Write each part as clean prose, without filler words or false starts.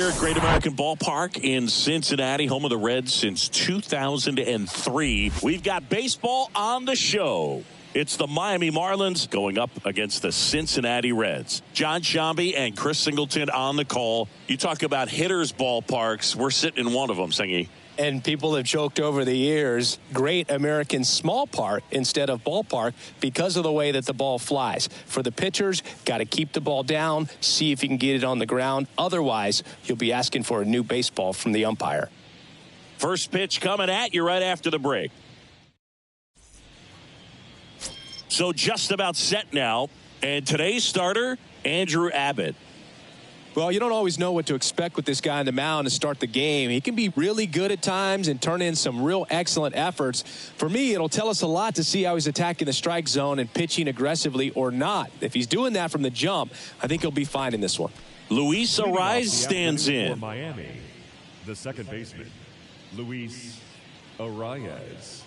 Here at Great American Ballpark in Cincinnati, home of the Reds since 2003. We've got baseball on the show. It's the Miami Marlins going up against the Cincinnati Reds. John Shambi and Chris Singleton on the call. You talk about hitters' ballparks. We're sitting in one of them, Singy. And people have joked over the years, Great American Small Park instead of ballpark because of the way that the ball flies. For the pitchers, got to keep the ball down, see if you can get it on the ground. Otherwise, you'll be asking for a new baseball from the umpire. First pitch coming at you right after the break. So just about set now. And today's starter, Andrew Abbott. Well, you don't always know what to expect with this guy on the mound to start the game. He can be really good at times and turn in some real excellent efforts. For me, it'll tell us a lot to see how he's attacking the strike zone and pitching aggressively or not. If he's doing that from the jump, I think he'll be fine in this one. Luis Arraez stands in. For Miami, the second baseman, Luis Arraez.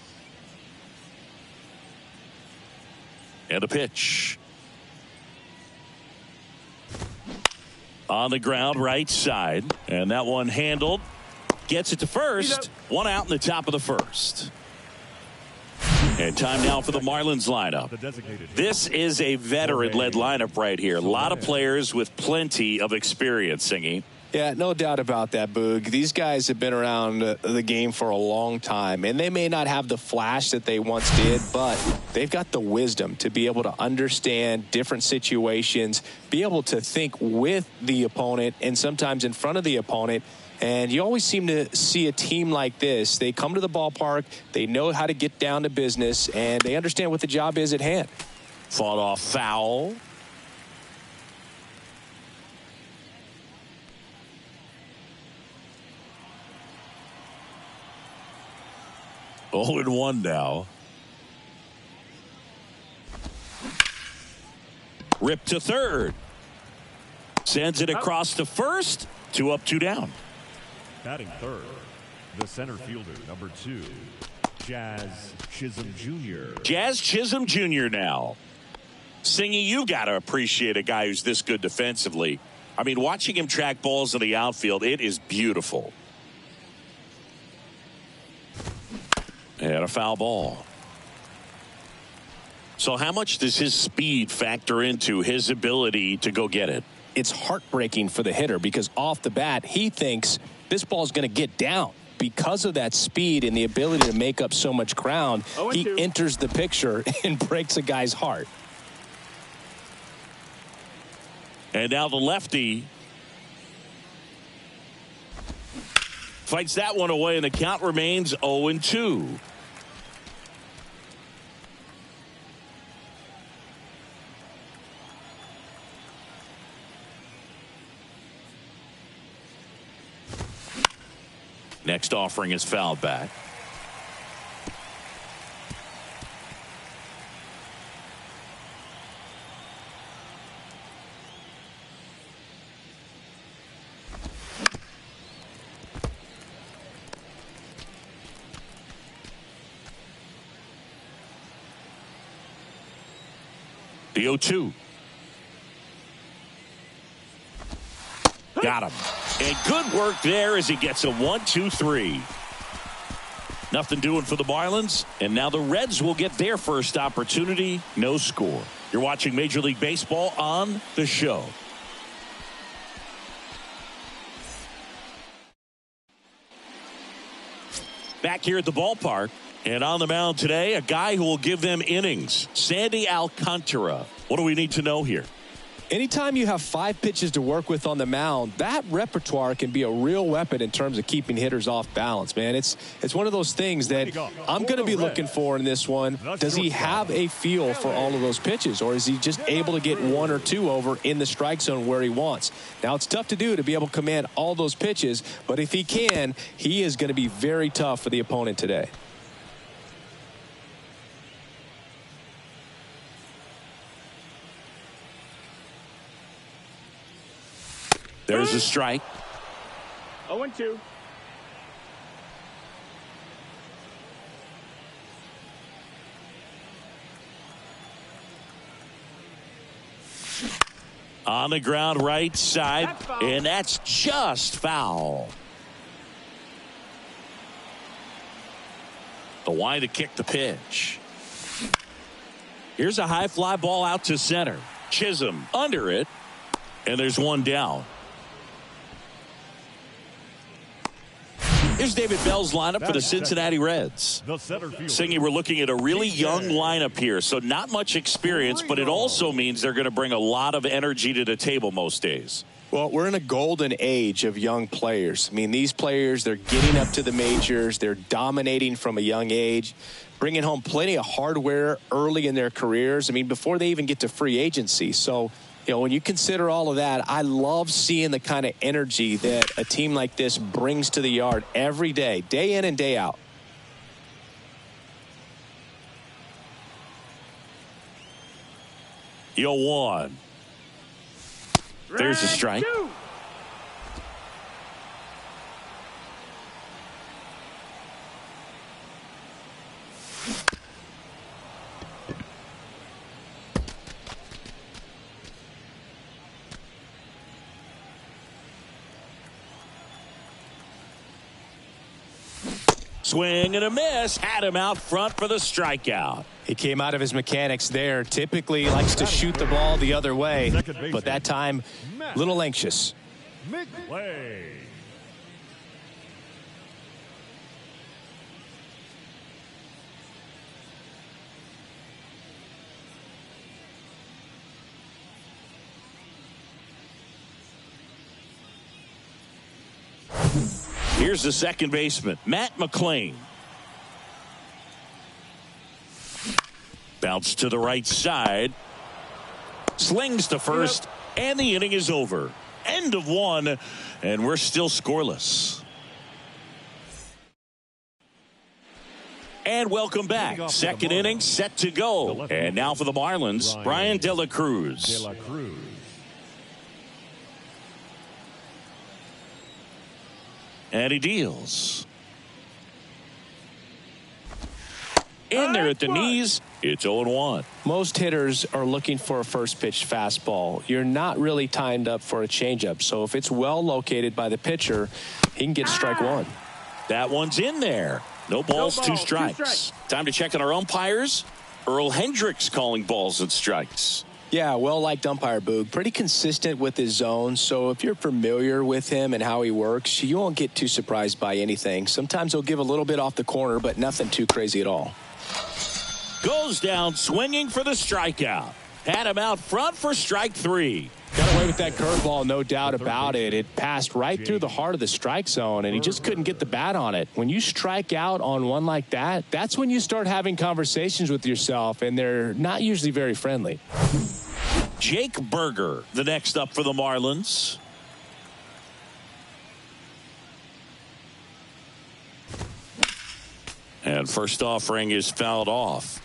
And a pitch. On the ground, right side. And that one handled. Gets it to first. One out in the top of the first. And time now for the Marlins lineup. This is a veteran-led lineup right here. A lot of players with plenty of experience, Singy. Yeah, no doubt about that, Boog. These guys have been around the game for a long time, and they may not have the flash that they once did, but they've got the wisdom to be able to understand different situations, be able to think with the opponent and sometimes in front of the opponent. And you always seem to see a team like this. They come to the ballpark, they know how to get down to business, and they understand what the job is at hand. Fought off foul. Oh, and 1 now. Ripped to third. Sends it across to first. 2 up, 2 down. Batting third, the center fielder, number 2, Jazz Chisholm Jr. Jazz Chisholm Jr. now. Singy, you got to appreciate a guy who's this good defensively. I mean, watching him track balls in the outfield, it is beautiful. And a foul ball. So how much does his speed factor into his ability to go get it? It's heartbreaking for the hitter because off the bat, he thinks this ball is going to get down. Because of that speed and the ability to make up so much ground, he enters the picture and breaks a guy's heart. And now the lefty fights that one away, and the count remains 0-2. Next offering is fouled back. The 0-2. Got him. And good work there as he gets a 1-2-3. Nothing doing for the Marlins. And now the Reds will get their first opportunity. No score. You're watching Major League Baseball on the show. Back here at the ballpark. And on the mound today, a guy who will give them innings. Sandy Alcantara. What do we need to know here? Anytime you have 5 pitches to work with on the mound, that repertoire can be a real weapon in terms of keeping hitters off balance, man. It's one of those things that I'm going to be looking for in this one. Does he have a feel for all of those pitches, or is he just able to get 1 or 2 over in the strike zone where he wants? Now, it's tough to do to be able to command all those pitches, but if he can, he is going to be very tough for the opponent today. There's a strike. 0-2. On the ground right side, and that's just foul. The wide to kick the pitch. Here's a high fly ball out to center. Chisholm under it, and there's one down. Here's David Bell's lineup for the Cincinnati Reds. Singy, we're looking at a really young lineup here, so not much experience, but it also means they're going to bring a lot of energy to the table most days. Well, we're in a golden age of young players. I mean, these players, they're getting up to the majors. They're dominating from a young age, bringing home plenty of hardware early in their careers. I mean, before they even get to free agency. So, you know, when you consider all of that, I love seeing the kind of energy that a team like this brings to the yard every day, day in and day out. Yo, one. There's a strike. Swing and a miss. Had him out front for the strikeout. He came out of his mechanics there. Typically likes to shoot the ball the other way, but that time a little anxious. Here's the second baseman, Matt McClain. Bounce to the right side. Slings to first, and the inning is over. End of one, and we're still scoreless. And welcome back. Second inning set to go. And now for the Marlins, Brian De La Cruz. And he deals. In there at the knees. It's 0-1. Most hitters are looking for a first pitch fastball. You're not really timed up for a changeup. So if it's well located by the pitcher, he can get strike one. That one's in there. No balls, two strikes. Time to check on our umpires. Earl Hendricks calling balls and strikes. Yeah, well-liked umpire, Boog. Pretty consistent with his zone, so if you're familiar with him and how he works, you won't get too surprised by anything. Sometimes he'll give a little bit off the corner, but nothing too crazy at all. Goes down swinging for the strikeout. Had him out front for strike three. Got away with that curveball, no doubt about it. It passed right through the heart of the strike zone, and he just couldn't get the bat on it. When you strike out on one like that, that's when you start having conversations with yourself, and they're not usually very friendly. Jake Berger, the next up for the Marlins. And first offering is fouled off.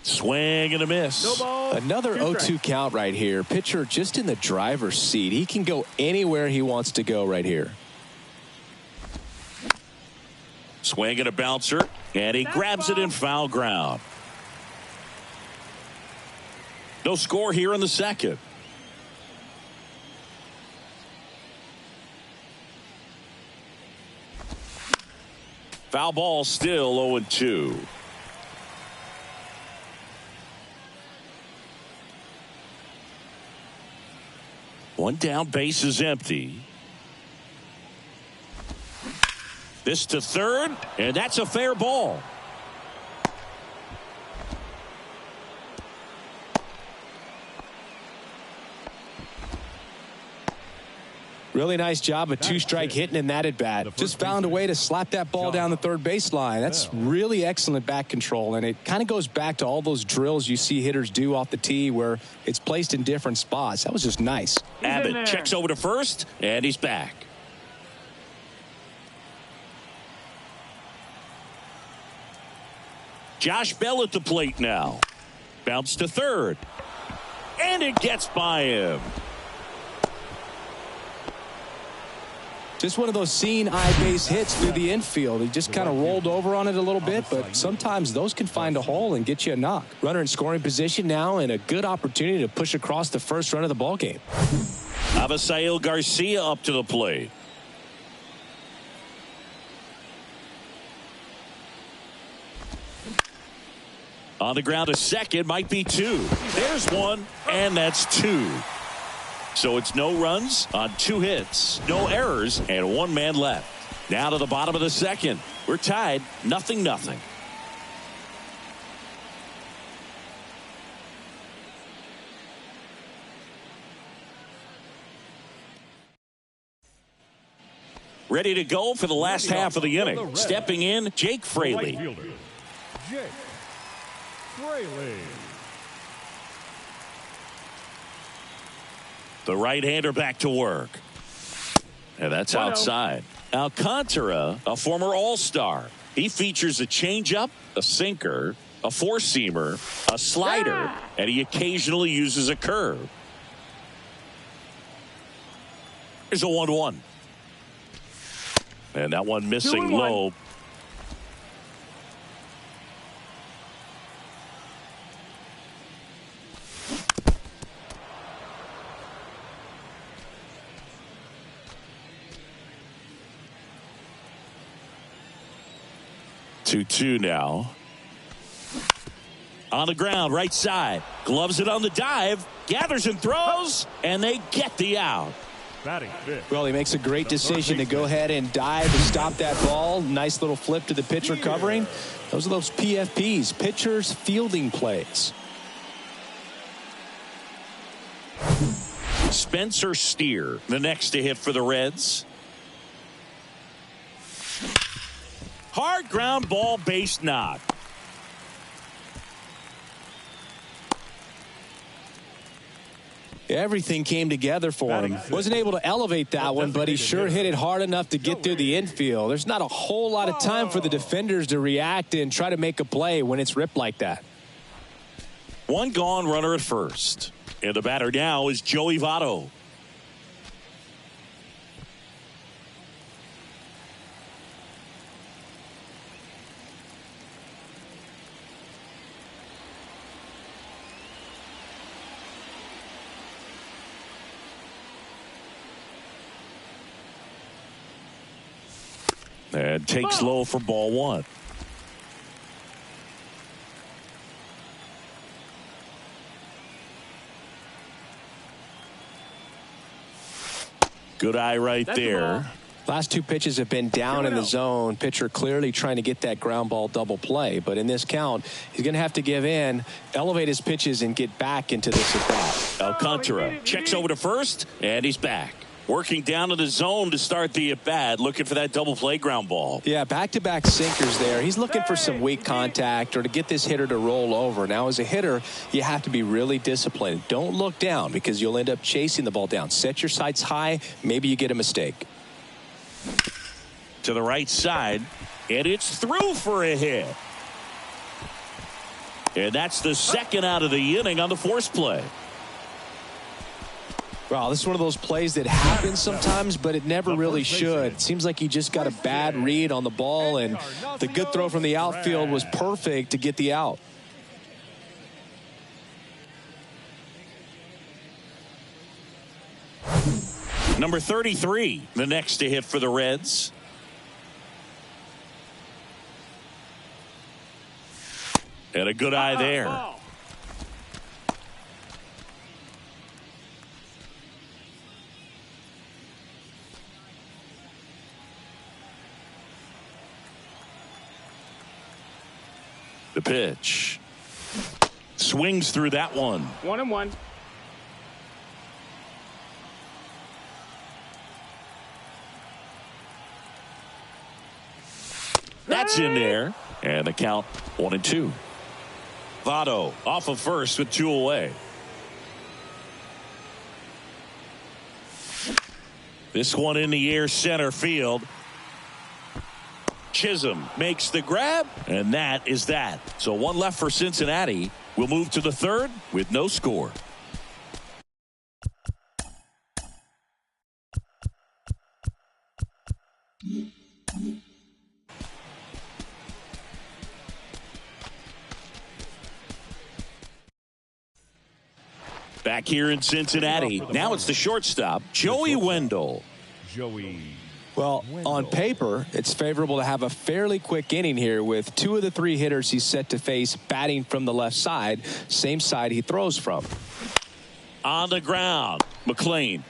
Swing and a miss. No ball. Another 0-2 count right here. Pitcher just in the driver's seat. He can go anywhere he wants to go right here. Swing and a bouncer, and he grabs it in foul ground. No score here in the second. Foul ball, still 0-2. One down, base is empty. This to third, and that's a fair ball. Really nice job of two-strike hitting in that at-bat. Just found a way to slap that ball down the third baseline. That's really excellent bat control, and it kind of goes back to all those drills you see hitters do off the tee where it's placed in different spots. That was just nice. Abbott checks over to first, and he's back. Josh Bell at the plate now. Bounce to third. And it gets by him. Just one of those seeing eye base hits through the infield. He just kind of rolled over on it a little bit, but sometimes those can find a hole and get you a knock. Runner in scoring position now, and a good opportunity to push across the first run of the ball game. Avisail Garcia up to the plate. On the ground, a second, might be two. There's one, and that's two. So it's no runs on 2 hits, no errors, and 1 man left. Now to the bottom of the second. We're tied, 0-0. Ready to go for the last half of the inning. Stepping in, Jake Fraley. Jake Fraley. The right-hander back to work. And that's outside. Alcantara, a former All-Star. He features a changeup, a sinker, a four-seamer, a slider, and he occasionally uses a curve. Here's a 1-1. And that one missing low. Two now. On the ground, right side. Gloves it on the dive. Gathers and throws. And they get the out. Well, he makes a great decision to go ahead and dive to stop that ball. Nice little flip to the pitcher covering. Those are those PFPs, pitchers fielding plays. Spencer Steer, the next to hit for the Reds. Hard ground ball, base knock. Everything came together for him. Wasn't able to elevate that one, but he sure hit it hard enough to get through the infield. There's not a whole lot of time for the defenders to react and try to make a play when it's ripped like that. One gone, runner at first. And the batter now is Joey Votto. And takes low for ball one. Good eye right there. Last 2 pitches have been down in the zone. Pitcher clearly trying to get that ground ball double play. But in this count, he's going to have to give in, elevate his pitches, and get back into this at-bat. Alcantara checks over to first, and he's back. Working down to the zone to start the at-bat, looking for that double play ground ball. Yeah, back-to-back sinkers there. He's looking for some weak contact or to get this hitter to roll over. Now, as a hitter, you have to be really disciplined. Don't look down because you'll end up chasing the ball down. Set your sights high. Maybe you get a mistake. To the right side, and it's through for a hit. And that's the second out of the inning on the force play. Wow, this is one of those plays that happens sometimes, but it never really should. It seems like he just got a bad read on the ball, and the good throw from the outfield was perfect to get the out. Number 33, the next to hit for the Reds. And a good eye there. The pitch. Swings through that one. 1-1. That's in there. And the count 1-2. Votto off of first with 2 away. This one in the air, center field. Chisholm makes the grab, and that is that. So 1 left for Cincinnati. We'll move to the third with no score. Back here in Cincinnati. Now it's the shortstop, Joey Wendell. Well, on paper, it's favorable to have a fairly quick inning here with 2 of the 3 hitters he's set to face batting from the left side, same side he throws from. On the ground, McLean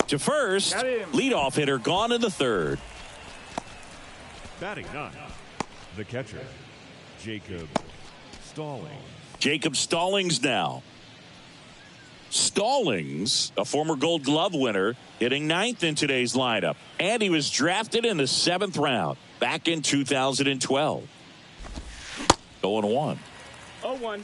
to first. Leadoff hitter gone in the 3rd. Batting 9, the catcher, Jacob Stallings. Jacob Stallings now. Stallings, a former Gold Glove winner, hitting 9th in today's lineup. And he was drafted in the 7th round back in 2012. 0-1. 0-1.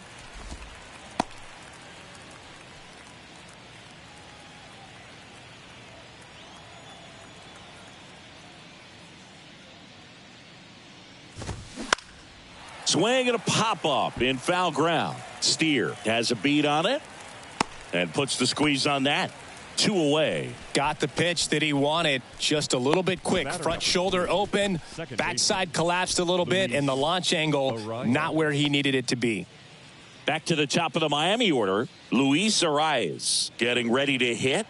Swing and a pop-up in foul ground. Steer has a beat on it and puts the squeeze on that. 2 away. Got the pitch that he wanted, just a little bit quick. Front shoulder open, backside collapsed a little bit, and the launch angle not where he needed it to be. Back to the top of the Miami order, Luis Arias getting ready to hit.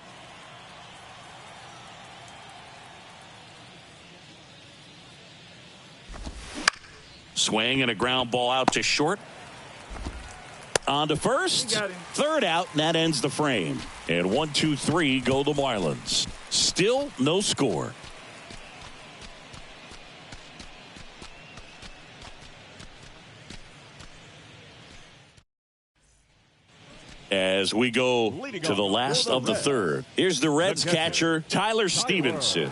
Swing and a ground ball out to short. On to first. 3rd out, and that ends the frame. And 1, 2, 3 go the Marlins. Still no score. As we go to the last of the 3rd. Here's the Reds catcher, Tyler Stevenson.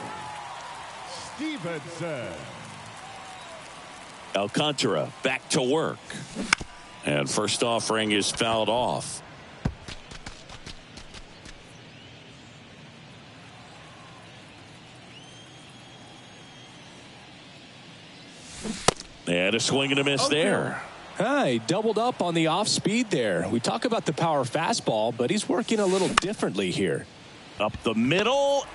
Alcantara back to work. And first offering is fouled off. And a swing and a miss there. He doubled up on the off speed there. We talk about the power fastball, but he's working a little differently here. Up the middle.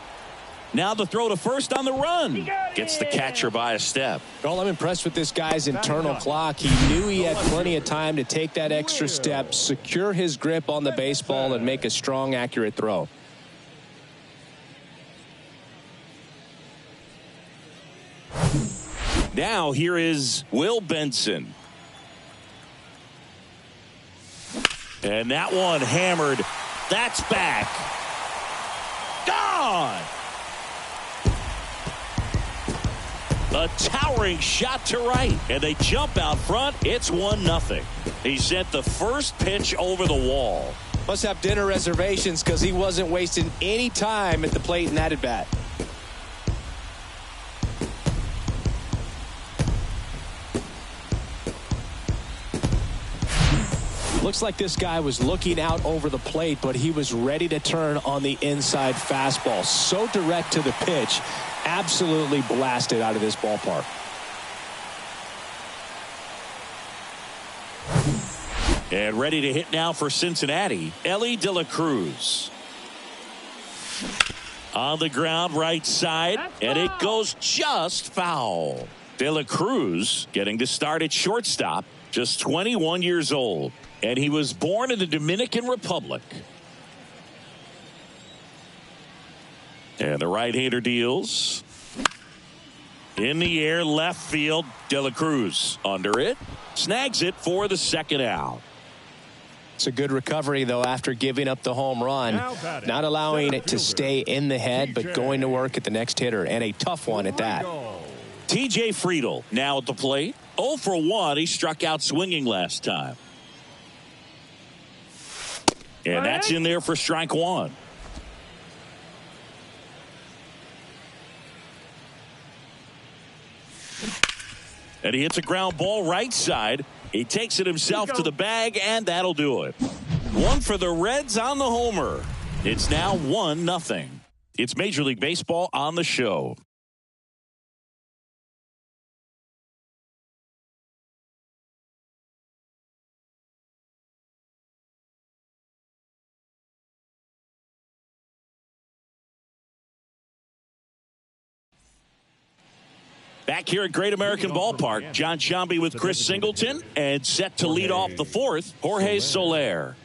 Now the throw to first on the run. Gets the catcher by a step. Well, I'm impressed with this guy's internal clock. He knew he had plenty of time to take that extra step, secure his grip on the baseball, and make a strong, accurate throw. Now here is Will Benson. And that one hammered. That's back. Gone. A towering shot to right, and they jump out front. It's 1-0. He sent the first pitch over the wall. Must have dinner reservations because he wasn't wasting any time at the plate in that at bat. Looks like this guy was looking out over the plate, but he was ready to turn on the inside fastball. So direct to the pitch, absolutely blasted out of this ballpark. And ready to hit now for Cincinnati, Ellie De La Cruz. On the ground, right side, and it goes just foul. De La Cruz getting to start at shortstop, just 21 years old. And he was born in the Dominican Republic. And the right-hander deals. In the air, left field, De La Cruz under it. Snags it for the 2nd out. It's a good recovery, though, after giving up the home run. Not allowing it to stay in the head, but going to work at the next hitter. And a tough one at that. TJ Friedl now at the plate. 0 for 1. He struck out swinging last time. And that's in there for strike 1. And he hits a ground ball right side. He takes it himself to the bag, and that'll do it. 1 for the Reds on the homer. It's now 1-0. It's Major League Baseball on the show. Back here at Great American Ballpark, John Sciambi with Chris Singleton, and set to lead off the fourth, Jorge Soler.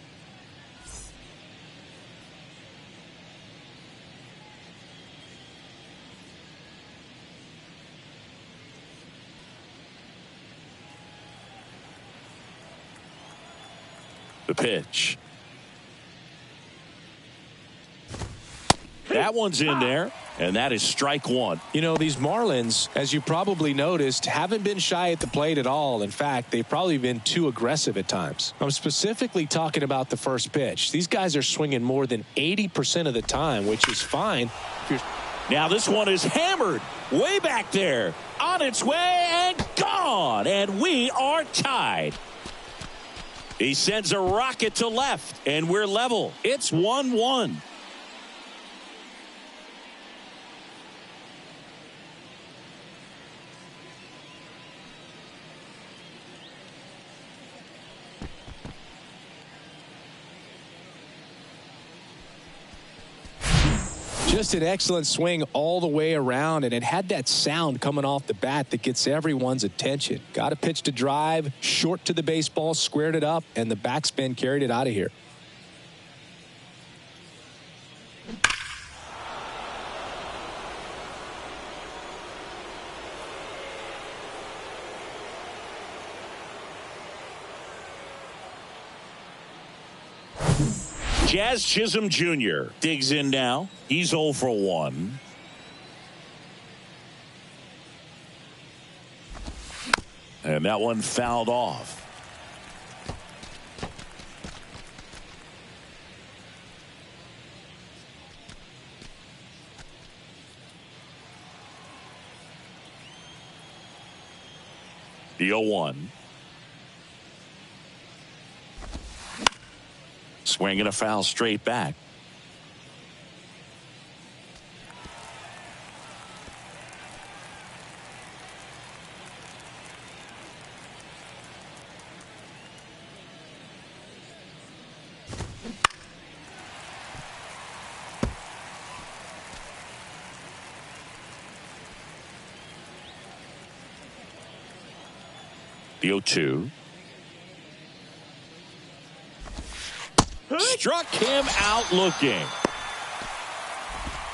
The pitch. That one's in there, and that is strike one. You know, these Marlins, as you probably noticed, haven't been shy at the plate at all. In fact, they've probably been too aggressive at times. I'm specifically talking about the first pitch. These guys are swinging more than 80% of the time, which is fine. Now this one is hammered way back there, on its way and gone, and we are tied. He sends a rocket to left, and we're level. It's 1-1. Just an excellent swing all the way around, and it had that sound coming off the bat that gets everyone's attention. Got a pitch to drive, short to the baseball, squared it up, and the backspin carried it out of here. Jazz Chisholm Jr. digs in now. He's 0 for 1. And that one fouled off. The 0-1. Swinging a foul straight back. The 0-2. Struck him out looking.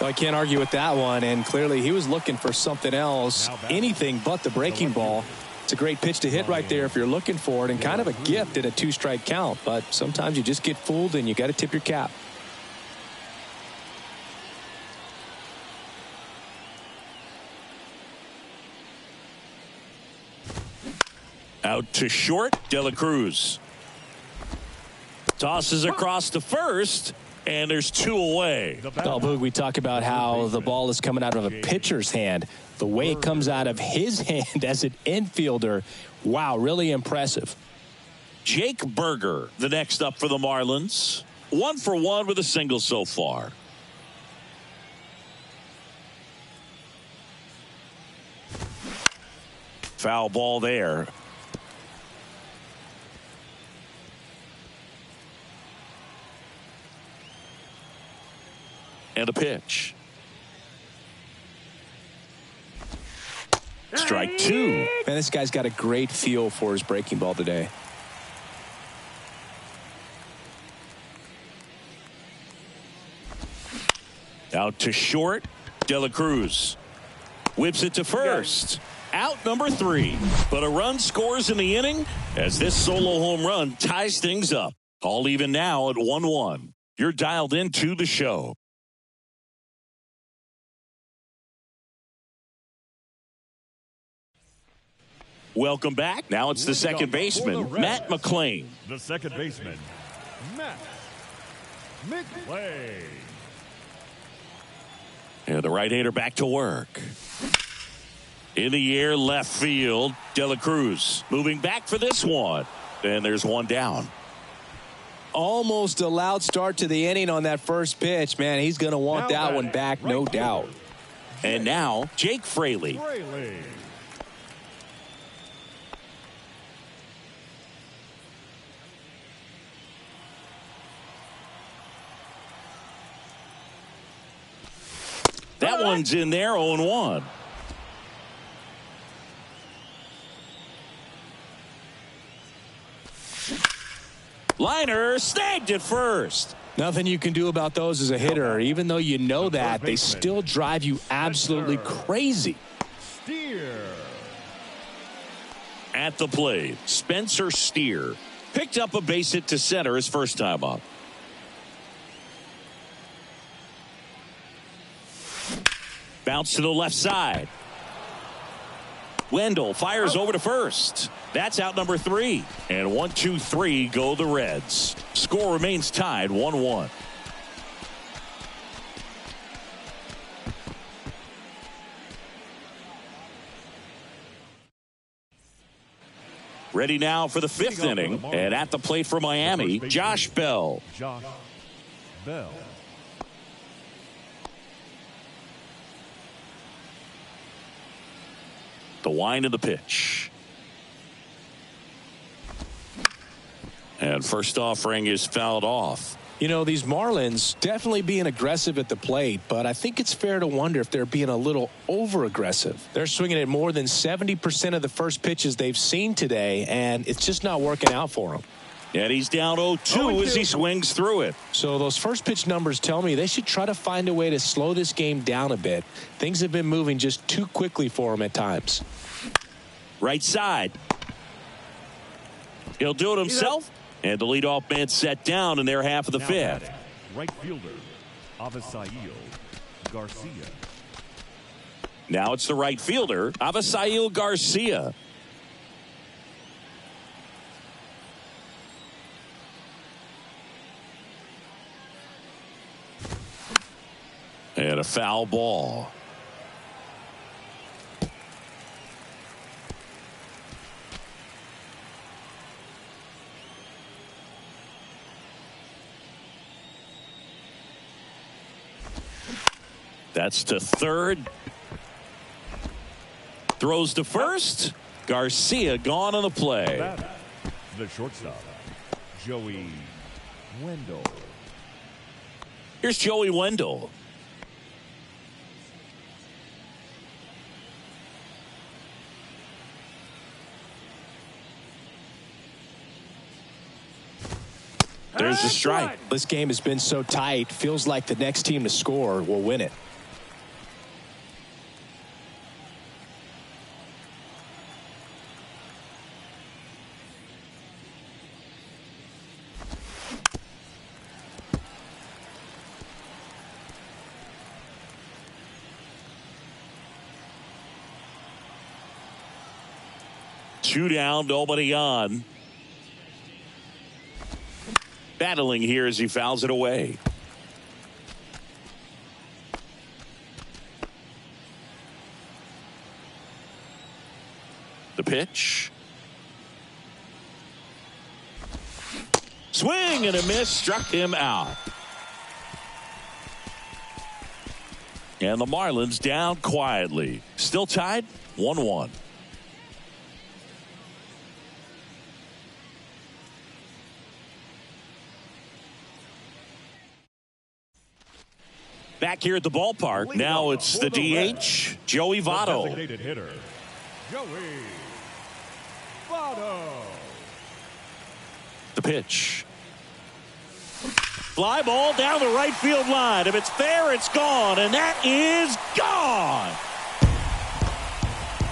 Well, I can't argue with that one, and clearly he was looking for something else, anything but the breaking ball. It's a great pitch to hit right there if you're looking for it, and kind of a gift at a 2-strike count, but sometimes you just get fooled and you got to tip your cap. Out to short, De La Cruz. Tosses across to first, and there's 2 away. Oh, Boog, we talk about how the ball is coming out of a pitcher's hand. The way it comes out of his hand as an infielder, wow, really impressive. Jake Berger, the next up for the Marlins. 1 for 1 with a single so far. Foul ball there. And a pitch. Strike 2. Man, this guy's got a great feel for his breaking ball today. Out to short, De La Cruz. Whips it to first. Out number 3. But a run scores in the inning as this solo home run ties things up. All even now at 1-1. You're dialed into the show. Welcome back. Now it's the second baseman, Matt McLain. The second baseman, Matt McLain. And the right-hander back to work. In the air, left field, De La Cruz moving back for this one. And there's one down. Almost a loud start to the inning on that first pitch. Man, he's going to want that one back, no doubt. And now, Jake Fraley. That one's in there, 0-1. Liner snagged at first. Nothing you can do about those as a hitter. Even though you know that, they still drive you absolutely crazy. Steer. At the plate, Spencer Steer picked up a base hit to center his first time up. Bounce to the left side. Wendell fires over to first. That's out number 3. And 1, 2, 3 go the Reds. Score remains tied 1-1. Ready now for the 5th inning. And at the plate for Miami, Josh Bell. Josh Bell. The wind of the pitch. And first offering is fouled off. You know, these Marlins definitely being aggressive at the plate, but I think it's fair to wonder if they're being a little over-aggressive. They're swinging at more than 70% of the first pitches they've seen today, and it's just not working out for them. And he's down 0-2 as he swings through it. So those first pitch numbers tell me they should try to find a way to slow this game down a bit. Things have been moving just too quickly for them at times. Right side. He'll do it himself. And the leadoff man set down in their half of the 5th. Right fielder, Avisail Garcia. Now it's the right fielder, Avisail Garcia. And a foul ball. That's to third. Throws to first. Garcia gone on the play. The shortstop, Joey Wendell. Here's Joey Wendell. There's a strike. This game has been so tight, feels like the next team to score will win it. Two down, nobody on. Battling here as he fouls it away. The pitch. Swing and a miss, struck him out. And the Marlins down quietly. Still tied 1-1. Back here at the ballpark. Now it's the DH, Joey Votto. Designated hitter, Joey Votto. The pitch. Fly ball down the right field line. If it's fair, it's gone. And that is gone.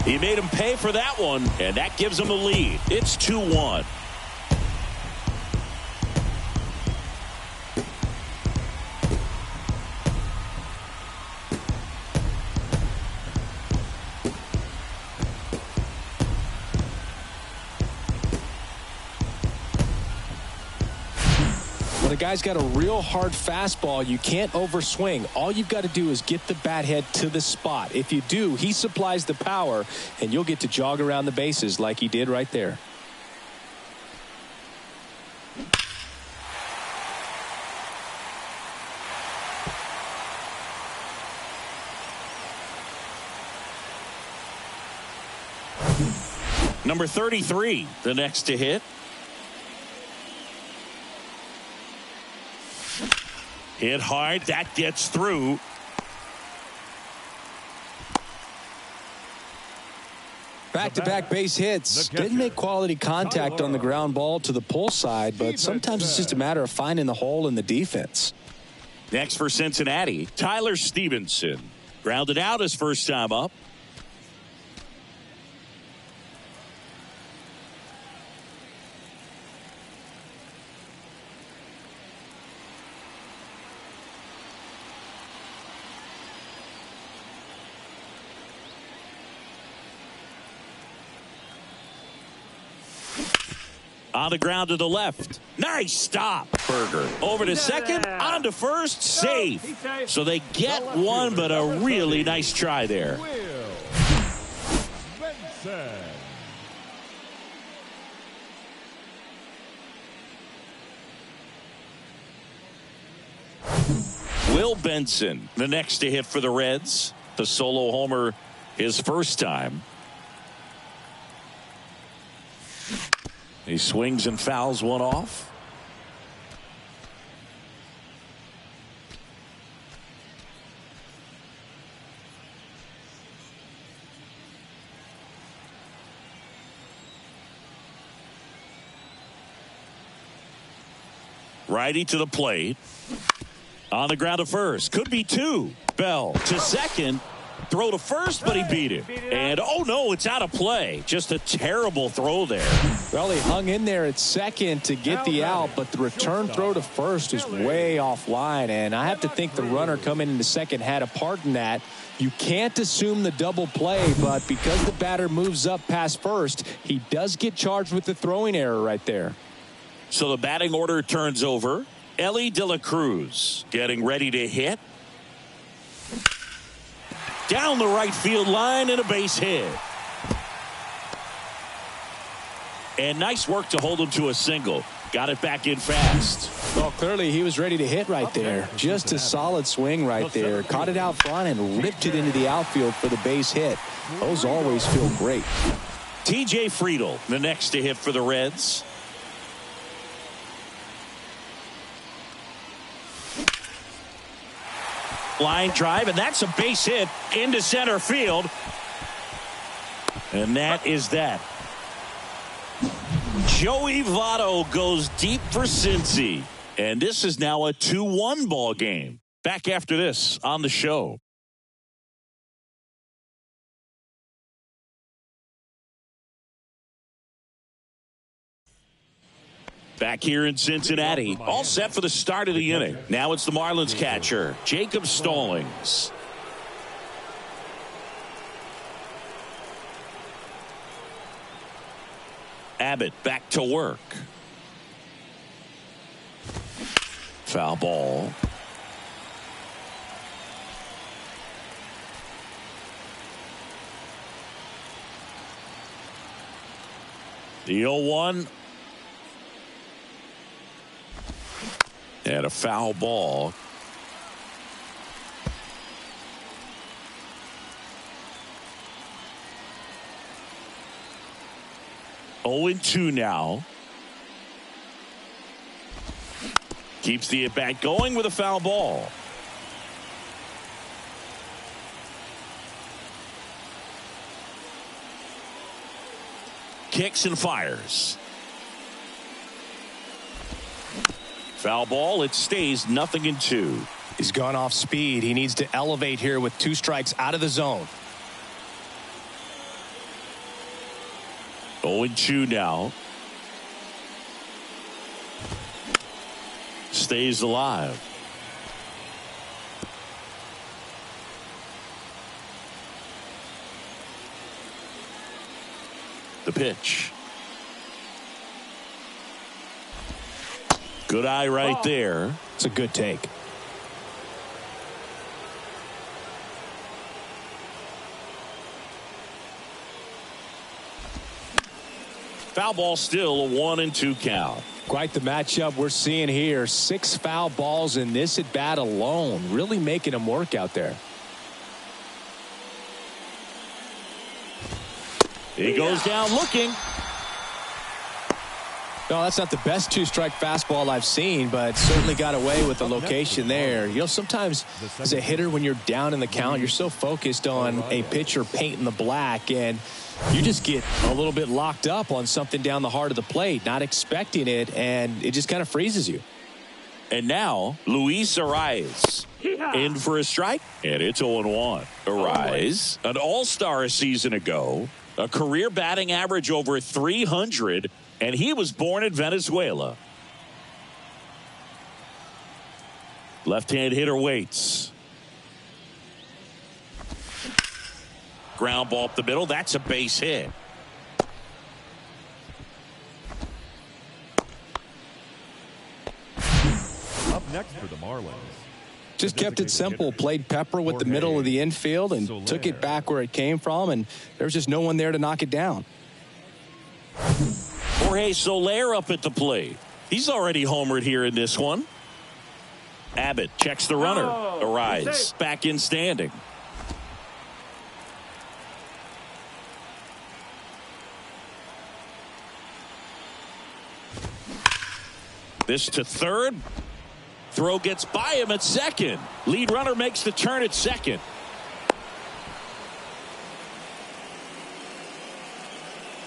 He made him pay for that one, and that gives him a lead. It's 2-1. When a guy's got a real hard fastball, you can't overswing. All you've got to do is get the bat head to the spot. If you do, he supplies the power, and you'll get to jog around the bases like he did right there. Number 33, the next to hit. Hit hard. That gets through. Back-to-back base hits. Didn't make quality contact on the ground ball to the pull side, but sometimes it's just a matter of finding the hole in the defense. Next for Cincinnati, Tyler Stevenson. Grounded out his first time up. On the ground to the left. Nice stop. Berger over to second. On to first. Safe. So they get one, but a really nice try there. Will Benson, the next to hit for the Reds. The solo homer his first time. He swings and fouls one off. Righty to the plate. On the ground to first. Could be two. Bell to second. Throw to first, but he beat it. And, oh, no, it's out of play. Just a terrible throw there. Well, he hung in there at second to get the out, but the return throw to first is way offline. And I have to think the runner coming into second had a part in that. You can't assume the double play, but because the batter moves up past first, he does get charged with the throwing error right there. So the batting order turns over. Ellie De La Cruz getting ready to hit. Down the right field line and a base hit. And nice work to hold him to a single. Got it back in fast. Well, clearly he was ready to hit right there. Just a solid swing right there. Caught it out front and ripped it into the outfield for the base hit. Those always feel great. TJ Friedel, the next to hit for the Reds. Line drive, and that's a base hit into center field. And that is that. Joey Votto goes deep for Cincy. And this is now a 2-1 ball game. Back after this on the show. Back here in Cincinnati, all set for the start of the inning. Now it's the Marlins catcher, Jacob Stallings. Abbott back to work. Foul ball. The 0-1. And a foul ball. Oh, 0-2 now. Keeps the at-bat going with a foul ball. Kicks and fires. Foul ball. It stays 0-2. He's gone off speed. He needs to elevate here with 2 strikes out of the zone. 0-2 now. Stays alive. The pitch. Good eye right there. It's a good take. Foul ball, still a 1-2 count. Quite the matchup we're seeing here. 6 foul balls in this at bat alone. Really making him work out there. He goes down looking. No, that's not the best two-strike fastball I've seen, but certainly got away with the location there. You know, sometimes as a hitter, when you're down in the count, you're so focused on a pitcher painting the black, and you just get a little bit locked up on something down the heart of the plate, not expecting it, and it just kind of freezes you. And now, Luis Arraez in for a strike, and it's 0-1. Arraez, an all-star a season ago, a career batting average over 300, and he was born in Venezuela. Left-hand hitter waits. Ground ball up the middle. That's a base hit. Up next for the Marlins. Just kept it simple, played pepper with the middle of the infield and took it back where it came from, and there's just no one there to knock it down. Jorge Soler up at the plate. He's already homered here in this one. Abbott checks the runner. Arraez back in standing. This to third. Throw gets by him at second. Lead runner makes the turn at second.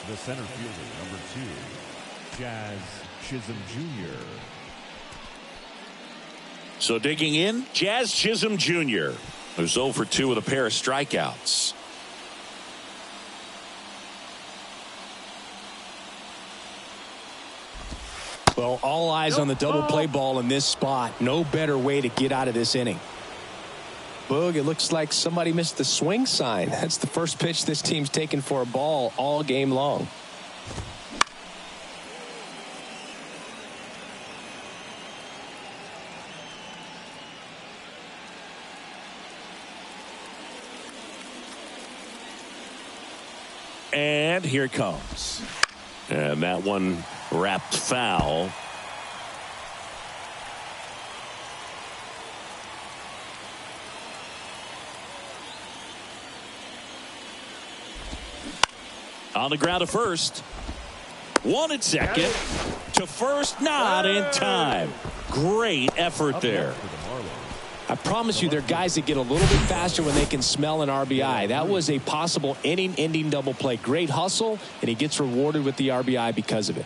The center fielder, number 2, Jazz Chisholm Jr. So digging in, Jazz Chisholm Jr. who's 0 for 2 with a pair of strikeouts. Well, all eyes on the double play ball in this spot. No better way to get out of this inning. Boog, it looks like somebody missed the swing sign. That's the first pitch this team's taken for a ball all game long. And here it comes. And that one wrapped foul. On the ground to first. One at second. To first, not in time. Great effort there. I promise you, there are guys that get a little bit faster when they can smell an RBI. That was a possible inning-ending double play. Great hustle, and he gets rewarded with the RBI because of it.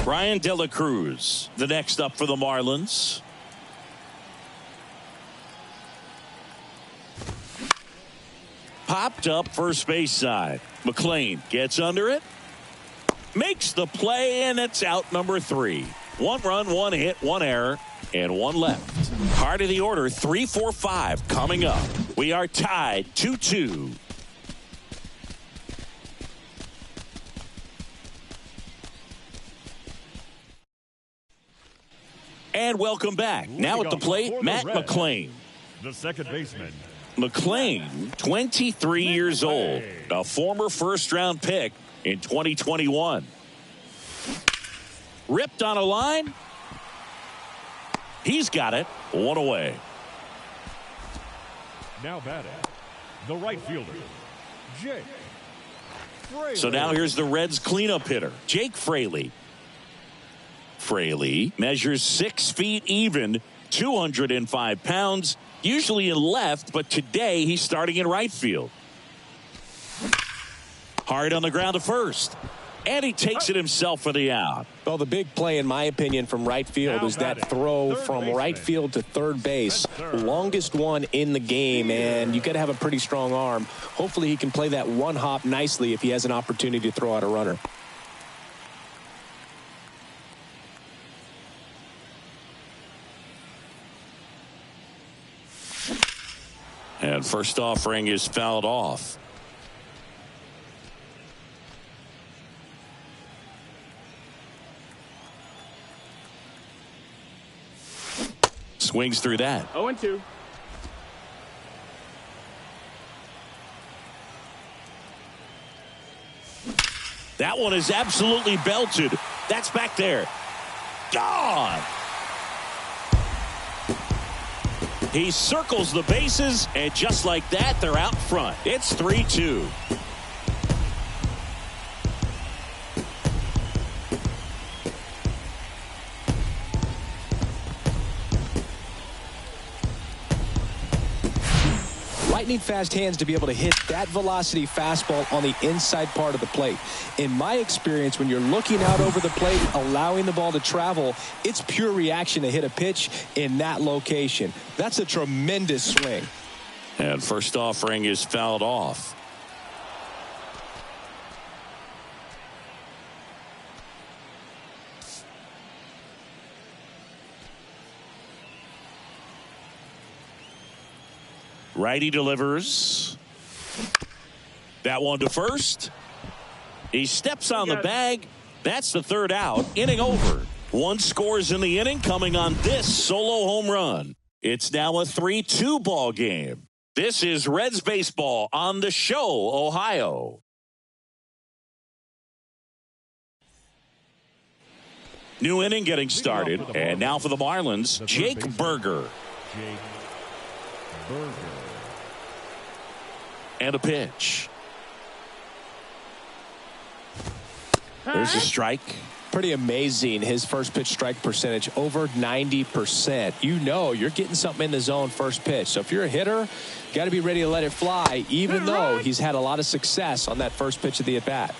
Brian De La Cruz, the next up for the Marlins. Popped up first base side. McLean gets under it. Makes the play, and it's out number 3. 1 run, 1 hit, 1 error, and 1 left. Heart of the order, 3, 4, 5 coming up. We are tied 2-2. And welcome back. Now at the plate, Matt McLean. The second baseman. McLean, 23 years old, a former first-round pick in 2021. Ripped on a line. He's got it. 1 away. Now batting, the right fielder, Jake Fraley. So now here's the Reds' cleanup hitter, Jake Fraley. Fraley measures 6 feet even, 205 pounds, usually in left, but today he's starting in right field. Hard on the ground to first. And he takes it himself for the out. Well, the big play, in my opinion, from right field is that throw from right field to third base. Longest one in the game, and you've got to have a pretty strong arm. Hopefully he can play that one hop nicely if he has an opportunity to throw out a runner. And first offering is fouled off. Swings through that. 0-2. That one is absolutely belted. That's back there. Gone. He circles the bases, and just like that, they're out front. It's 3-2. Lightning fast hands to be able to hit that velocity fastball on the inside part of the plate. In my experience, when you're looking out over the plate, allowing the ball to travel, it's pure reaction to hit a pitch in that location. That's a tremendous swing. And first offering is fouled off. Righty delivers. That one to first. He steps on the bag. That's the third out. Inning over. One scores in the inning coming on this solo home run. It's now a 3-2 ball game. This is Reds baseball on the Show, Ohio. New inning getting started. And now for the Marlins, Jake Burger. And a pitch. There's a strike. Pretty amazing, his first pitch strike percentage, over 90%. You know you're getting something in the zone first pitch. So if you're a hitter, got to be ready to let it fly, even though he's had a lot of success on that first pitch of the at-bat.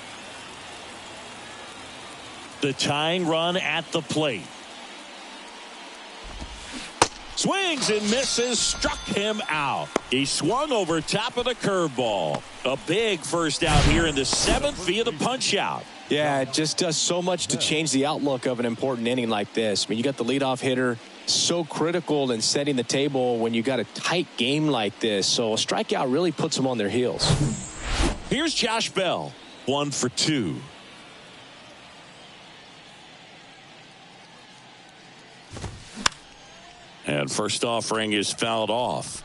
The tying run at the plate. Swings and misses, struck him out. He swung over top of the curveball. A big first out here in the seventh via the punch out. Yeah, it just does so much to change the outlook of an important inning like this. I mean, you got the leadoff hitter, so critical in setting the table when you got a tight game like this. So a strikeout really puts them on their heels. Here's Josh Bell, 1 for 2. And first offering is fouled off.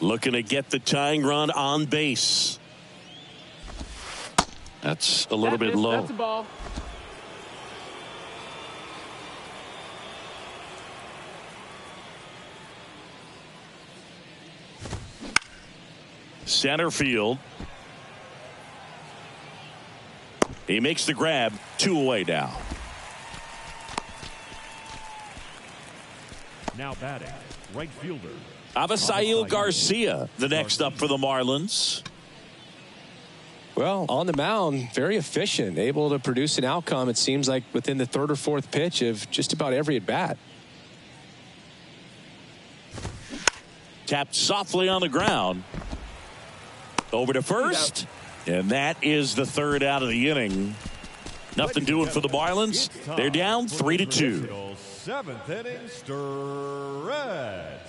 Looking to get the tying run on base. That's a little bit low. That's a ball. Center field. He makes the grab. 2 away now. Now batting, right fielder Avisail Garcia, the next up for the Marlins. Well, on the mound, very efficient, able to produce an outcome, it seems like, within the third or fourth pitch of just about every at-bat. Tapped softly on the ground. Over to first. And that is the third out of the inning. Nothing doing for the Marlins. They're down 3-2. 7th inning stretch.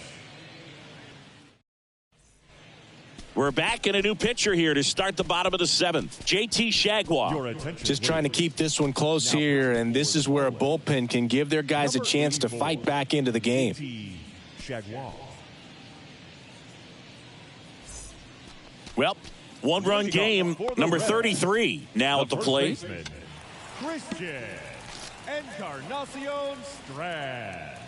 We're back in a new pitcher here to start the bottom of the 7th. JT Shagwar. Just trying to keep this one close here, and this is where a bullpen can give their guys a chance to fight back into the game. Well, one-run game, number 33 now at the plate. Christian Encarnacion Strand.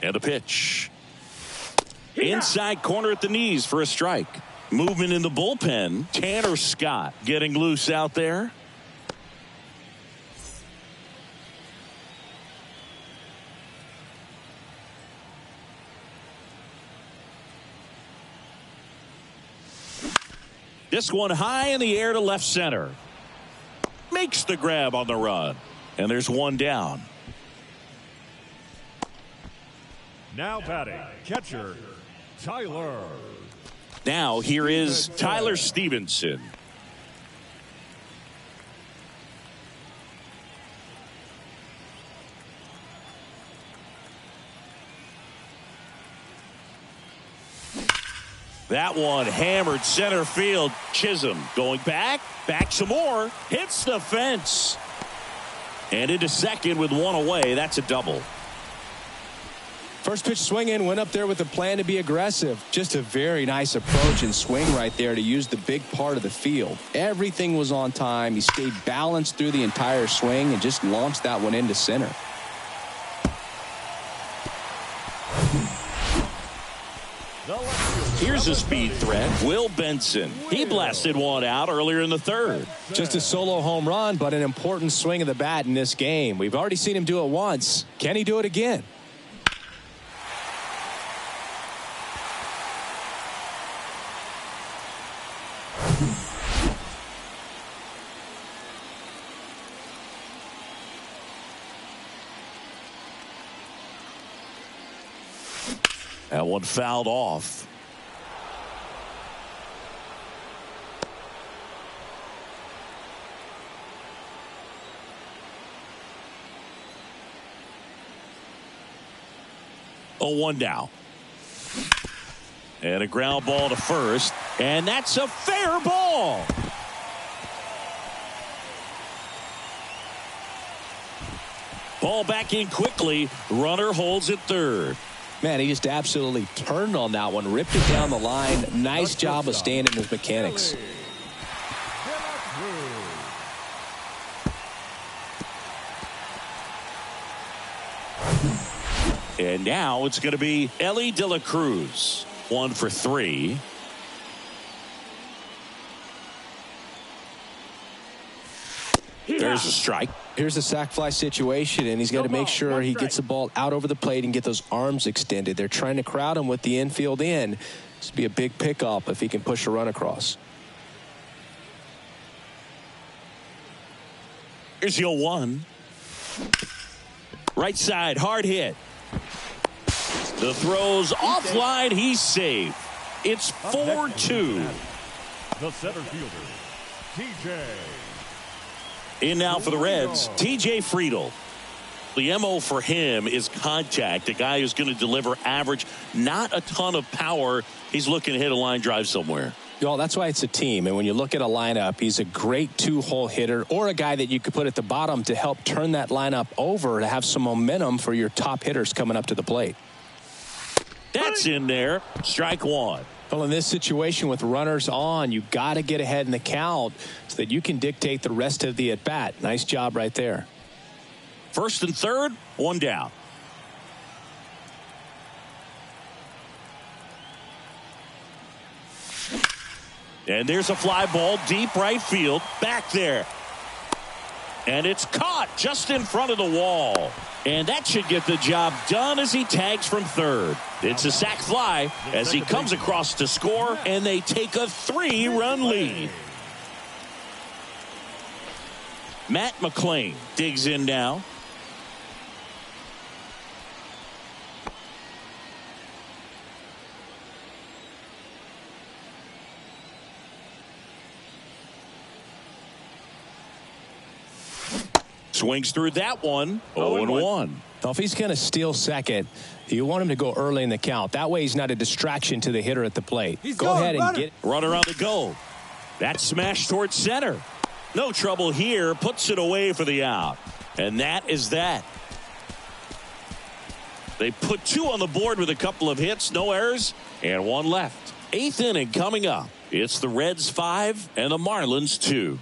And a pitch. Inside corner at the knees for a strike. Movement in the bullpen. Tanner Scott getting loose out there. This one high in the air to left center. Makes the grab on the run. And there's one down. Now batting, catcher, Tyler. Now here is Tyler Stevenson. That one hammered center field. Chisholm going back some more, hits the fence. And into second with one away. That's a double. First pitch swinging, went up there with a plan to be aggressive. Just a very nice approach and swing right there to use the big part of the field. Everything was on time. He stayed balanced through the entire swing and just launched that one into center. Here's a speed threat, Will Benson. He blasted one out earlier in the third. Just a solo home run, but an important swing of the bat in this game. We've already seen him do it once. Can he do it again? That one fouled off. Oh, 1 down. And a ground ball to first. And that's a fair ball. Ball back in quickly. Runner holds at third. Man, he just absolutely turned on that one, ripped it down the line. Nice job of staying in his mechanics. And now it's going to be Ellie De La Cruz. 1 for 3. There's a strike. Here's a sac fly situation, and he's got to make sure he gets the ball out over the plate and get those arms extended. They're trying to crowd him with the infield in. This would be a big pickup if he can push a run across. Here's your 1. Right side, hard hit. The throw's offline. He's safe. It's 4-2. The center fielder, TJ. In now for the Reds, TJ Friedl. The MO for him is contact. A guy who's going to deliver average, not a ton of power. He's looking to hit a line drive somewhere. Well, that's why it's a team. And when you look at a lineup, he's a great 2-hole hitter or a guy that you could put at the bottom to help turn that lineup over to have some momentum for your top hitters coming up to the plate. That's in there. Strike 1. Well, in this situation with runners on, you've got to get ahead in the count so that you can dictate the rest of the at-bat. Nice job right there. First and third, 1 down. And there's a fly ball deep right field. Back there. And it's caught just in front of the wall. And that should get the job done as he tags from third. It's a sac fly as he comes across to score, and they take a 3-run lead. Matt McClain digs in now. Swings through that one. 0-1. Well, if he's going to steal second, you want him to go early in the count. That way he's not a distraction to the hitter at the plate. Go ahead and get it. Runner on the go. That smash towards center. No trouble here. Puts it away for the out. And that is that. They put 2 on the board with a couple of hits, no errors, and 1 left. 8th inning coming up. It's the Reds 5 and the Marlins 2.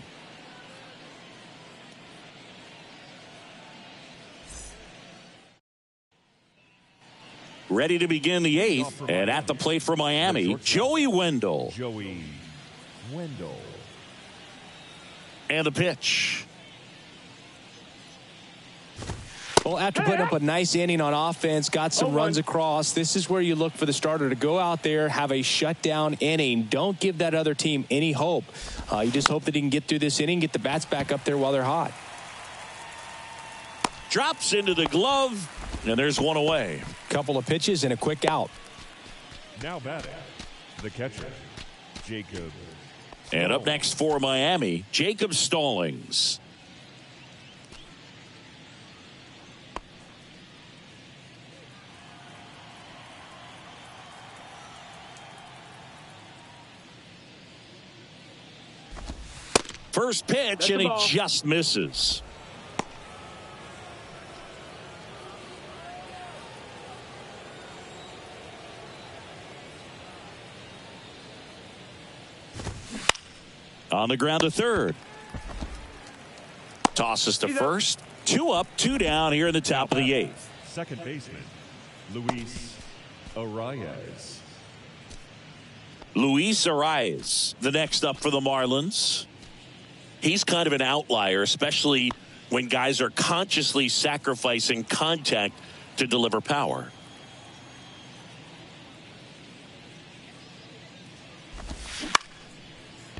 Ready to begin the 8th, and at the plate for Miami, Joey Wendell. Joey Wendell. And the pitch. Well, after putting up a nice inning on offense, got some runs across, this is where you look for the starter to go out there, have a shutdown inning. Don't give that other team any hope. You just hope that he can get through this inning, get the bats back up there while they're hot. Drops into the glove, and there's 1 away. Couple of pitches and a quick out. Now batting, the catcher, Jacob. And up next for Miami, Jacob Stallings. First pitch, and he just misses. On the ground to third. Tosses to first. 2 up, 2 down here in the top of the 8th. Second baseman, Luis Arias. Luis Arias, the next up for the Marlins. He's kind of an outlier, especially when guys are consciously sacrificing contact to deliver power.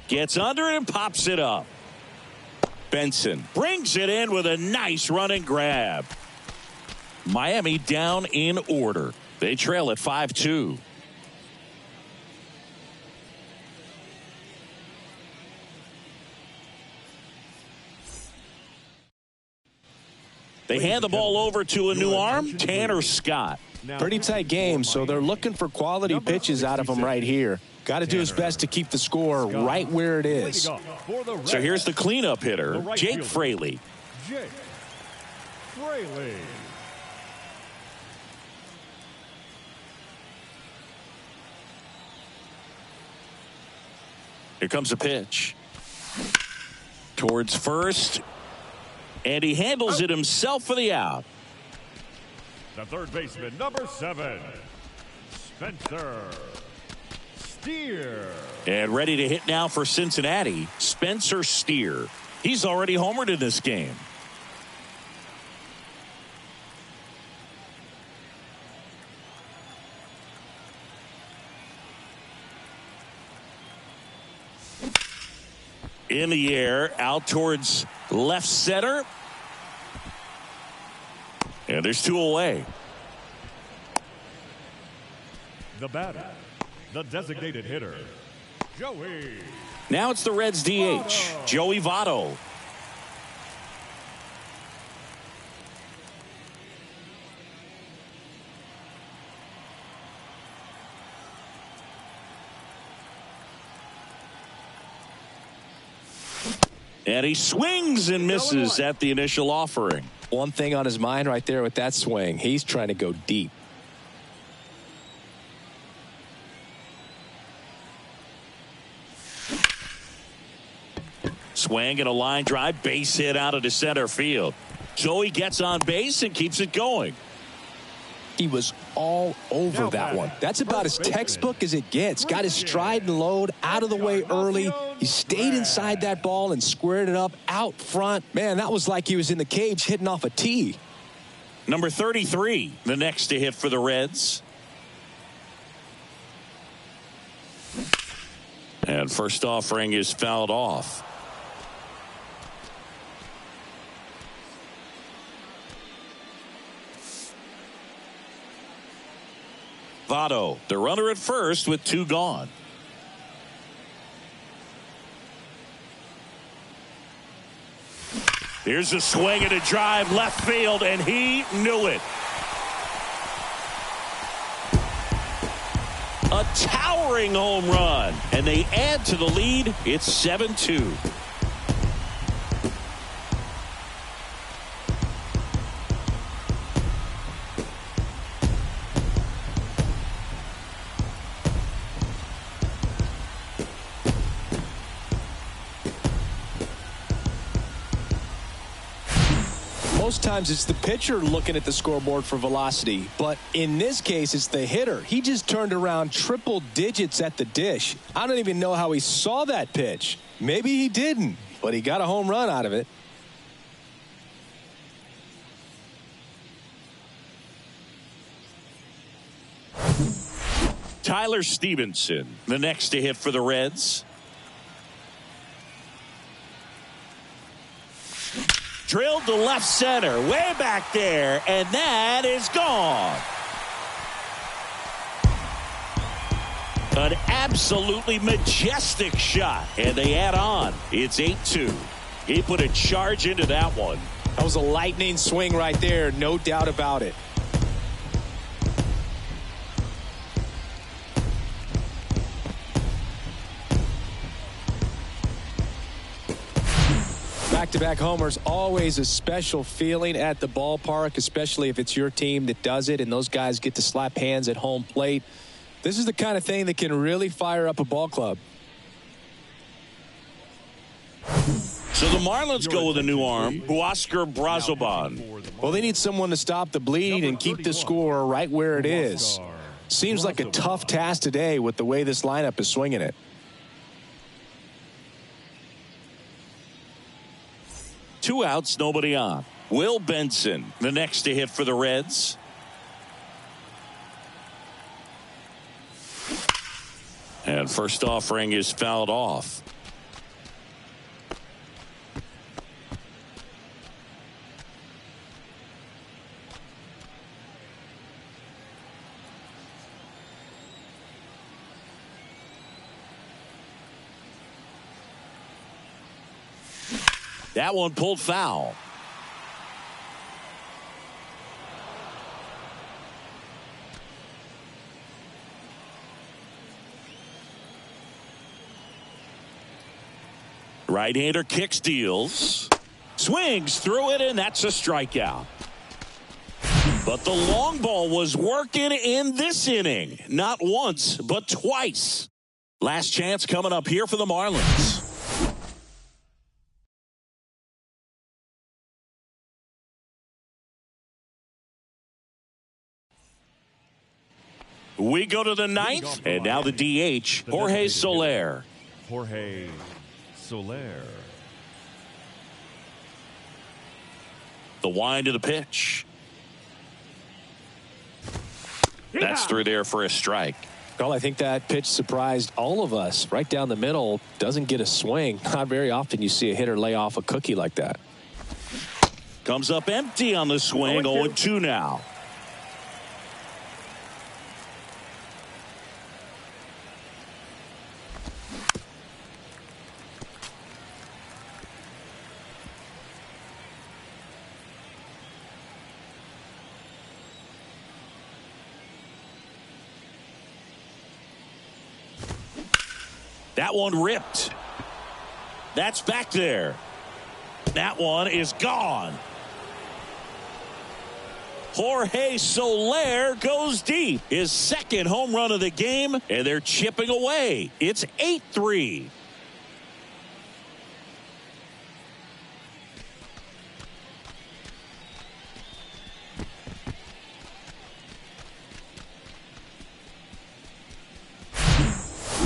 Gets under it and pops it up. Benson brings it in with a nice running grab. Miami down in order. They trail at 5-2. They hand the ball over to a new arm, Tanner Scott. Pretty tight game, so they're looking for quality pitches out of him right here. Got to do his best to keep the score right where it is. So here's the cleanup hitter, Jake Fraley. Jake Fraley. Here comes a pitch. Towards first. And he handles it himself for the out. The third baseman, number 7, Spencer Steer. And ready to hit now for Cincinnati, Spencer Steer. He's already homered in this game. In the air, out towards left center. And there's 2 away. The batter, the designated hitter, Joey. Now it's the Reds DH, Joey Votto. And he swings and misses at the initial offering. One thing on his mind right there with that swing, he's trying to go deep. Swing and a line drive, base hit out of the center field. Joey gets on base and keeps it going. He was all over that one. That's about as textbook as it gets. Got his stride and load out of the way early. He stayed inside that ball and squared it up out front. Man, that was like he was in the cage hitting off a tee. Number 33, the next to hit for the Reds. And first offering is fouled off. Votto, the runner at first with 2 gone. Here's a swing and a drive left field, and he knew it. A towering home run, and they add to the lead. It's 7-2. Most times it's the pitcher looking at the scoreboard for velocity, but in this case it's the hitter. He just turned around triple digits at the dish. I don't even know how he saw that pitch. Maybe he didn't, but he got a home run out of it. Tyler Stevenson, the next to hit for the Reds. Drilled to left center, way back there, and that is gone. An absolutely majestic shot, and they add on. It's 8-2. He put a charge into that one. That was a lightning swing right there, no doubt about it. Back-to-back homers, always a special feeling at the ballpark, especially if it's your team that does it and those guys get to slap hands at home plate. This is the kind of thing that can really fire up a ball club. So the Marlins go with a new arm, Huascar Brazoban. Well, they need someone to stop the bleed and keep the score right where it is. Seems like a tough task today with the way this lineup is swinging it. Two outs, nobody on. Will Benson, the next to hit for the Reds. And first offering is fouled off. That one pulled foul. Right-hander kicks, deals, swings through it, and that's a strikeout. But the long ball was working in this inning. Not once, but twice. Last chance coming up here for the Marlins. We go to the ninth, and now the DH, Jorge Soler. Jorge Soler. The wind of the pitch. That's through there for a strike. Well, I think that pitch surprised all of us. Right down the middle, doesn't get a swing. Not very often you see a hitter lay off a cookie like that. Comes up empty on the swing, 0-2 now. That one ripped. That's back there. That one is gone. Jorge Soler goes deep. His second home run of the game, and they're chipping away. It's 8-3.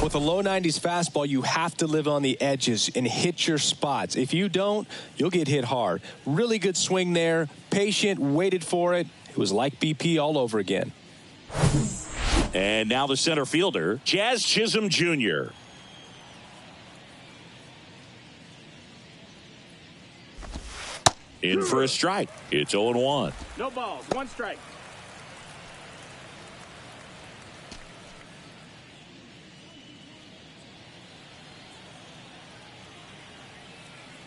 With a low 90s fastball, you have to live on the edges and hit your spots. If you don't, you'll get hit hard. Really good swing there. Patient, waited for it. It was like BP all over again. And now the center fielder, Jazz Chisholm Jr. In for a strike. It's 0-1. No balls, one strike.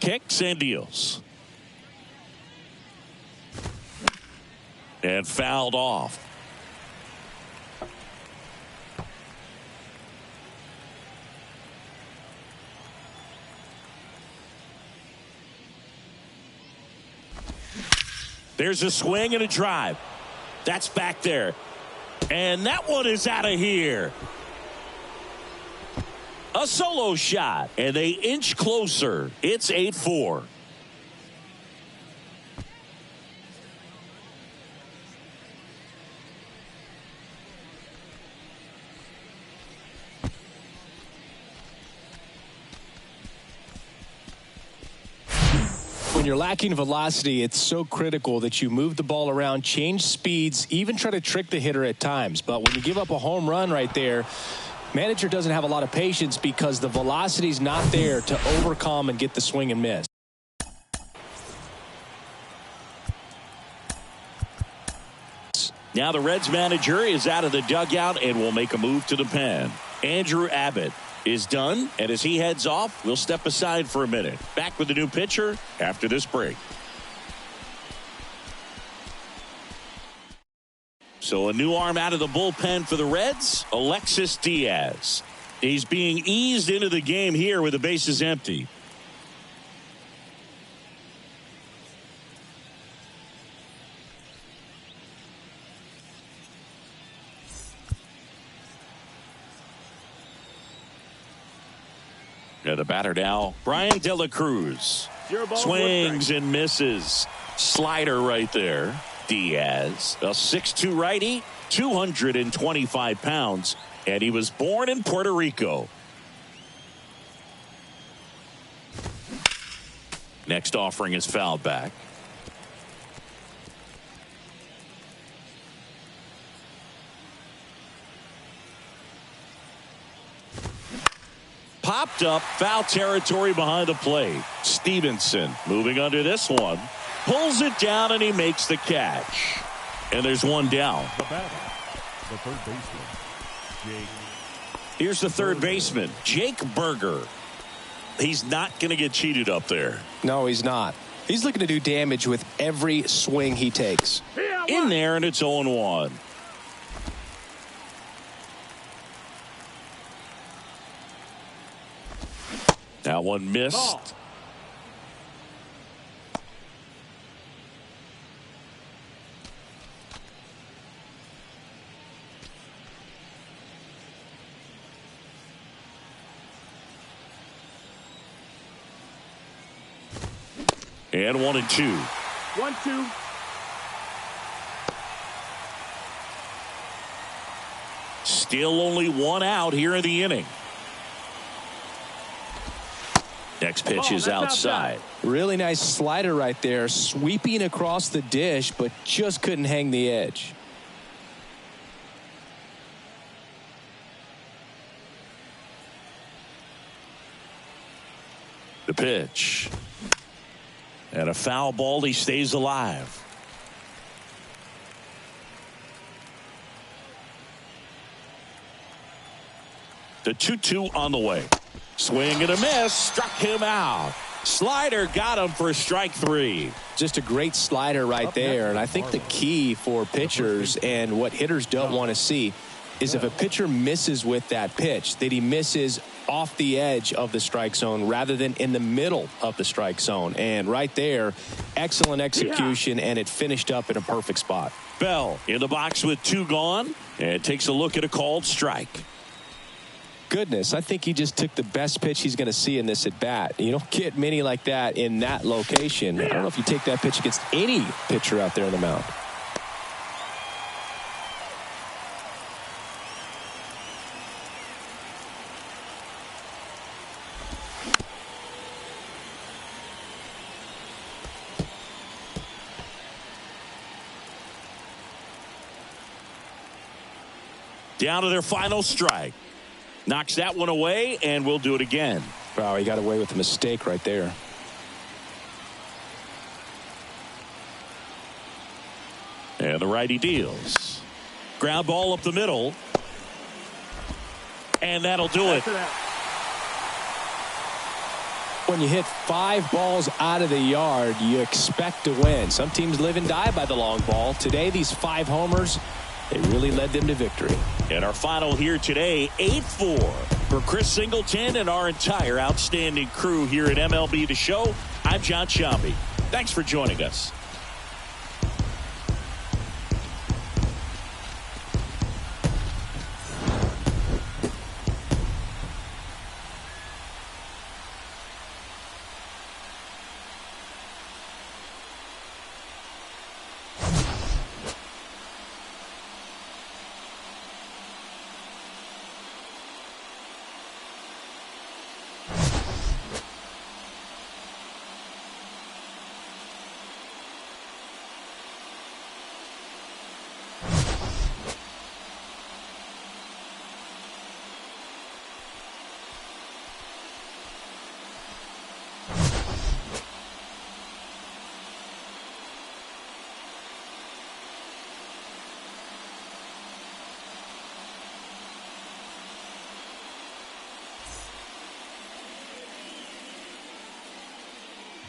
Kicks and deals. And fouled off. There's a swing and a drive. That's back there. And that one is out of here. A solo shot, and they inch closer. It's 8-4. When you're lacking velocity, it's so critical that you move the ball around, change speeds, even try to trick the hitter at times. But when you give up a home run right there, manager doesn't have a lot of patience because the velocity's not there to overcome and get the swing and miss. Now the Reds manager is out of the dugout and will make a move to the pen. Andrew Abbott is done, and as he heads off, we'll step aside for a minute. Back with the new pitcher after this break. So a new arm out of the bullpen for the Reds, Alexis Diaz. He's being eased into the game here with the bases empty. Yeah, the batter now, Brian De La Cruz. Swings and misses. Slider right there. Diaz, a 6'2 righty, 225 pounds, and he was born in Puerto Rico. Next offering is fouled back. Popped up, foul territory behind the plate. Stevenson moving under this one. Pulls it down and he makes the catch. And there's one down. The batter, the third baseman, Jake. Here's the third baseman, Jake Berger. He's not going to get cheated up there. No, he's not. He's looking to do damage with every swing he takes. In there, and it's 0-1. That one missed. And 1-2. 1-2. Still only one out here in the inning. Next pitch is outside. Really nice slider right there, sweeping across the dish, but just couldn't hang the edge. The pitch. And a foul ball. He stays alive. The 2-2 on the way. Swing and a miss. Struck him out. Slider got him for strike 3. Just a great slider right there. And I think the key for pitchers and what hitters don't want to see is if a pitcher misses with that pitch, that he misses off the edge of the strike zone rather than in the middle of the strike zone. And right there, excellent execution, and it finished up in a perfect spot. Bell in the box with 2 gone and takes a look at a called strike. Goodness, I think he just took the best pitch he's going to see in this at bat. You don't get many like that in that location. I don't know if you take that pitch against any pitcher out there on the mound. Down to their final strike. Knocks that one away, and we'll do it again. Wow, he got away with a mistake right there. And the righty deals. Ground ball up the middle. And that'll do it. When you hit 5 balls out of the yard, you expect to win. Some teams live and die by the long ball. Today, these 5 homers, they really led them to victory. And our final here today, 8-4 for Chris Singleton and our entire outstanding crew here at MLB The Show. I'm John Sciambi. Thanks for joining us.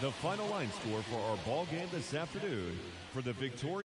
The final line score for our ball game this afternoon for the Victoria.